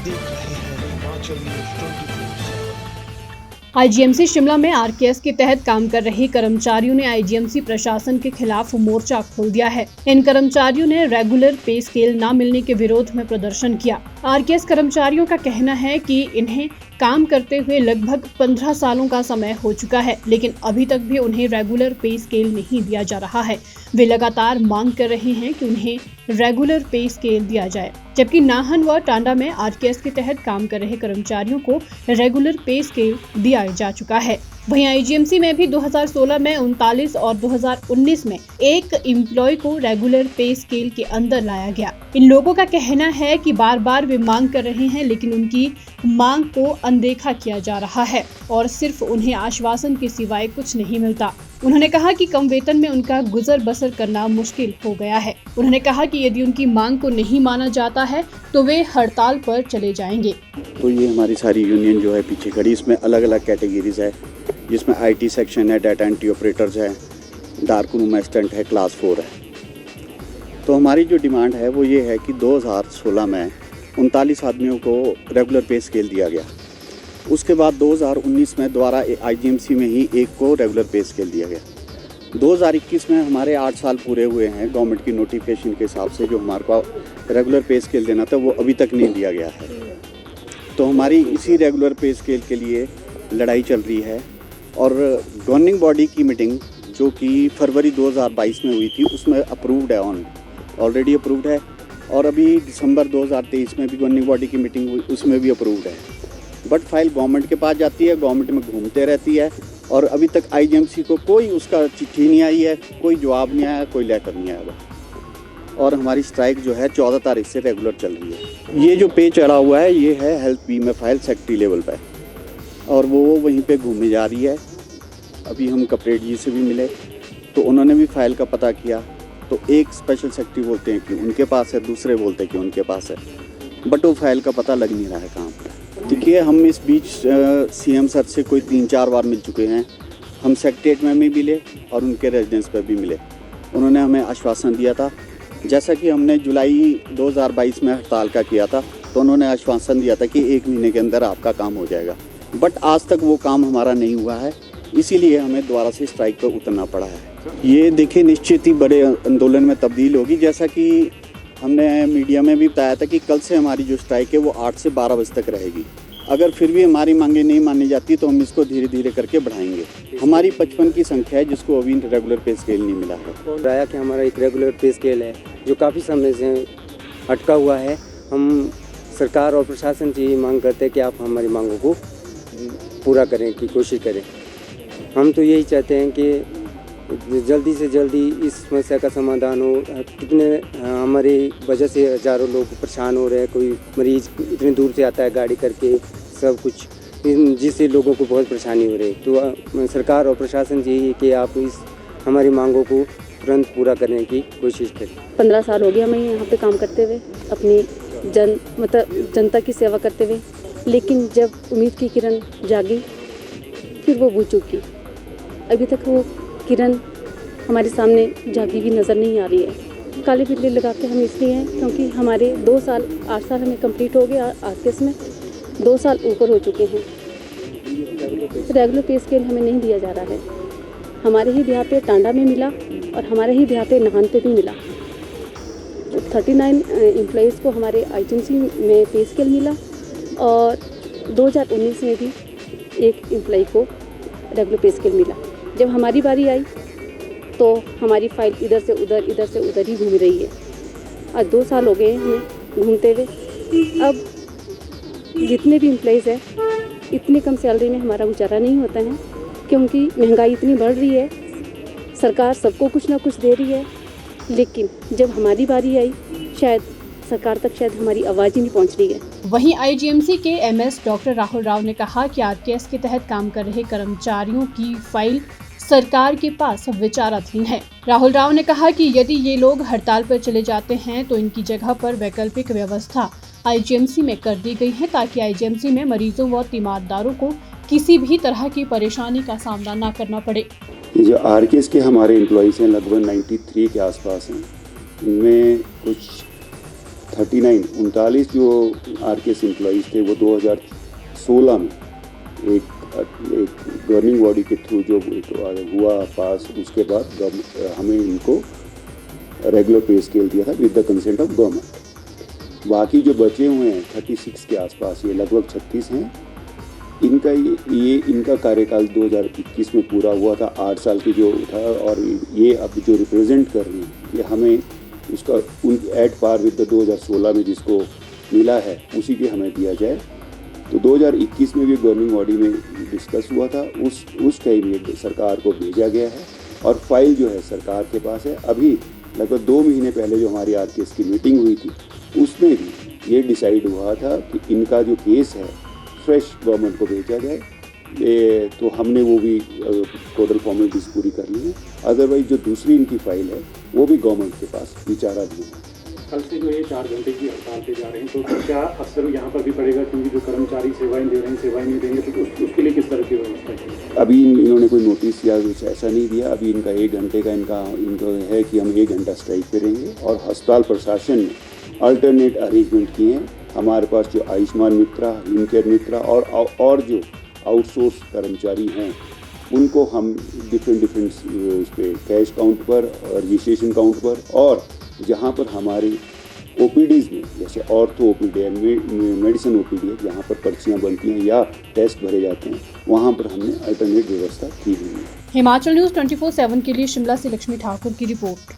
देख रहे हैं हिमाचल न्यूज 24। आईजीएमसी शिमला में आरकेएस के तहत काम कर रहे कर्मचारियों ने आईजीएमसी प्रशासन के खिलाफ मोर्चा खोल दिया है। इन कर्मचारियों ने रेगुलर पे स्केल न मिलने के विरोध में प्रदर्शन किया। आरकेएस कर्मचारियों का कहना है कि इन्हें काम करते हुए लगभग 15 सालों का समय हो चुका है, लेकिन अभी तक भी उन्हें रेगुलर पे स्केल नहीं दिया जा रहा है। वे लगातार मांग कर रहे हैं कि उन्हें रेगुलर पे स्केल दिया जाए, जबकि नाहन व टांडा में आरकेएस के तहत काम कर रहे कर्मचारियों को रेगुलर पे स्केल दिया जा चुका है। वहीं आईजीएमसी में भी 2016 में 39 और 2019 में एक एम्प्लॉय को रेगुलर पे स्केल के अंदर लाया गया। इन लोगों का कहना है कि बार बार वे मांग कर रहे हैं, लेकिन उनकी मांग को अनदेखा किया जा रहा है और सिर्फ उन्हें आश्वासन के सिवाय कुछ नहीं मिलता। उन्होंने कहा कि कम वेतन में उनका गुजर बसर करना मुश्किल हो गया है। उन्होंने कहा कि यदि उनकी मांग को नहीं माना जाता है तो वे हड़ताल पर चले जाएंगे। तो ये हमारी सारी यूनियन जो है पीछे खड़ी, इसमें अलग अलग कैटेगरीज है, जिसमें आईटी सेक्शन है, डाटा एंट्री ऑपरेटर्स है, डार्क रूम असिस्टेंट है, क्लास 4 है। तो हमारी जो डिमांड है वो ये है कि 2016 में 39 आदमियों को रेगुलर पे स्केल दिया गया। उसके बाद 2019 में दोबारा आईजीएमसी में ही एक को रेगुलर पे स्केल दिया गया। 2021 में हमारे 8 साल पूरे हुए हैं। गवर्नमेंट की नोटिफिकेशन के हिसाब से जो हमारे को रेगुलर पे स्केल देना था वो अभी तक नहीं दिया गया है। तो हमारी इसी रेगुलर पे स्केल के लिए लड़ाई चल रही है और गवर्निंग बॉडी की मीटिंग जो कि फरवरी 2022 में हुई थी उसमें अप्रूव्ड है, ऑलरेडी अप्रूव्ड है, और अभी दिसंबर 2023 में भी गवर्निंग बॉडी की मीटिंग हुई, उसमें भी अप्रूव्ड है। बट फाइल गवर्नमेंट के पास जाती है, गवर्नमेंट में घूमते रहती है और अभी तक आईजीएमसी को कोई उसका चिट्ठी नहीं आई है, कोई जवाब नहीं आया, कोई लेटर नहीं आया। और हमारी स्ट्राइक जो है 14 तारीख से रेगुलर चल रही है। ये जो पे चढ़ा हुआ है ये है हेल्थ बी में फाइल सेक्रेटरी लेवल पर, और वो वहीं पे घूमे जा रही है। अभी हम कपरेट जी से भी मिले तो उन्होंने भी फाइल का पता किया, तो एक स्पेशल सेक्रेटरी बोलते हैं कि उनके पास है, दूसरे बोलते हैं कि उनके पास है, बट वो फाइल का पता लग नहीं रहा है कहाँ पर। देखिए, हम इस बीच सीएम सर से कोई 3-4 बार मिल चुके हैं। हम सेक्रेटरीट में भी मिले और उनके रेजिडेंस पर भी मिले। उन्होंने हमें आश्वासन दिया था, जैसा कि हमने जुलाई 2022 में हड़ताल का किया था, तो उन्होंने आश्वासन दिया था कि 1 महीने के अंदर आपका काम हो जाएगा। बट आज तक वो काम हमारा नहीं हुआ है, इसीलिए हमें दोबारा से स्ट्राइक पर उतरना पड़ा है। ये देखिए, निश्चित ही बड़े आंदोलन में तब्दील होगी। जैसा कि हमने मीडिया में भी बताया था कि कल से हमारी जो स्ट्राइक है वो 8 से 12 बजे तक रहेगी। अगर फिर भी हमारी मांगें नहीं मानी जाती तो हम इसको धीरे धीरे करके बढ़ाएंगे। हमारी 55 की संख्या है जिसको अभी रेगुलर पे स्केल नहीं मिला है। बताया कि हमारा एक रेगुलर पे स्केल है जो काफ़ी समय से अटका हुआ है। हम सरकार और प्रशासन से ये मांग करते हैं कि आप हमारी मांगों को पूरा करने की कोशिश करें। हम तो यही चाहते हैं कि जल्दी से जल्दी इस समस्या का समाधान हो। कितने हमारी वजह से हज़ारों लोग परेशान हो रहे हैं। कोई मरीज़ इतने दूर से आता है गाड़ी करके, सब कुछ, जिससे लोगों को बहुत परेशानी हो रही है। तो सरकार और प्रशासन से यही है कि आप इस हमारी मांगों को तुरंत पूरा करने की कोशिश करें। 15 साल हो गया मैं यहाँ पे काम करते हुए, अपनी जनता की सेवा करते हुए, लेकिन जब उम्मीद की किरण जागी फिर वो बुझ चुकी। अभी तक वो किरण हमारे सामने जागी हुई नज़र नहीं आ रही है। काले बिल्ली लगा के हम इसलिए हैं क्योंकि हमारे 8 साल हमें कंप्लीट हो गया। आरकेएस में 2 साल ऊपर हो चुके हैं। रेगुलर पे स्केल हमें नहीं दिया जा रहा है। हमारे ही ब्याह पे टांडा में मिला और हमारे ही ब्याह पे नाहन पे भी मिला। 39 एम्प्लॉइज़ को हमारे आईजीएमसी में पे स्केल मिला और 2019 में भी एक एम्प्लॉई को रेगुलर पे स्केल मिला। जब हमारी बारी आई तो हमारी फाइल इधर से उधर ही घूम रही है। आज 2 साल हो गए हमें घूमते हुए। अब जितने भी एम्प्लॉइज़ हैं, इतनी कम सैलरी में हमारा गुजारा नहीं होता है, क्योंकि महंगाई इतनी बढ़ रही है। सरकार सबको कुछ ना कुछ दे रही है, लेकिन जब हमारी बारी आई शायद सरकार तक हमारी आवाज़ ही नहीं पहुंच रही है। वहीं आईजीएमसी के एमएस डॉक्टर राहुल राव ने कहा कि आरकेएस के तहत काम कर रहे कर्मचारियों की फाइल सरकार के पास विचाराधीन है। राहुल राव ने कहा कि यदि ये लोग हड़ताल पर चले जाते हैं तो इनकी जगह पर वैकल्पिक व्यवस्था आईजीएमसी में कर दी गई है, ताकि आईजीएमसी में मरीजों व तीमारदारों को किसी भी तरह की परेशानी का सामना न करना पड़े। जो आरकेएस के हमारे एम्प्लॉइज़ हैं लगभग 93 के आसपास हैं। इनमें कुछ 39 जो RKS एम्प्लॉइज़ थे वो 2016 में एक गवर्निंग बॉडी के थ्रू जो हुआ पास, उसके बाद हमें इनको रेगुलर पे स्केल दिया था with the consent of government. बाकी जो बचे हुए हैं 36 के आसपास, ये लगभग 36 हैं, इनका कार्यकाल 2021 में पूरा हुआ था, 8 साल की जो था, और ये अब जो रिप्रेजेंट कर रही हैं ये हमें उसका एट पार विद द 2016 में जिसको मिला है उसी के हमें दिया जाए। तो 2021 में भी गवर्निंग बॉडी में डिस्कस हुआ था, उस टाइम ये सरकार को भेजा गया है और फाइल जो है सरकार के पास है। अभी लगभग 2 महीने पहले जो हमारी RKS की मीटिंग हुई थी उसमें भी ये डिसाइड हुआ था कि इनका जो केस है फ्रेश गवर्नमेंट को भेजा जाए। तो हमने वो भी टोटल फॉर्मेलिटीज पूरी कर ली है। अदरवाइज जो दूसरी इनकी फाइल है वो भी गवर्नमेंट के पास विचाराधीन है। कल से जो ये 4 घंटे की हड़ताल पे जा रहे हैं, तो क्या असर यहाँ पर भी पड़ेगा, क्योंकि जो कर्मचारी सेवाएं दे रहे हैं सेवाएं नहीं देंगे, तो उसके लिए किस तरह की व्यवस्था की? अभी इन्होंने कोई नोटिस या कुछ ऐसा नहीं दिया। अभी इनका 1 घंटे का इनका है कि हम 1 घंटा स्ट्राइक करेंगे, और अस्पताल प्रशासन ने अल्टरनेट अरेंजमेंट किए हैं। हमारे पास जो आयुष्मान मित्रा, हिमकेयर मित्रा और जो आउटसोर्स कर्मचारी हैं उनको हम डिफरेंट उस पर कैश काउंट पर, रजिस्ट्रेशन काउंट पर, और जहाँ पर हमारी OPDs में जैसे ऑर्थो OPD है, मेडिसिन OPD है, जहाँ पर पर्चियाँ बनती हैं या टेस्ट भरे जाते हैं, वहाँ पर हमने अल्टरनेट व्यवस्था की हुई है। हिमाचल न्यूज़ 24/7 के लिए शिमला से लक्ष्मी ठाकुर की रिपोर्ट।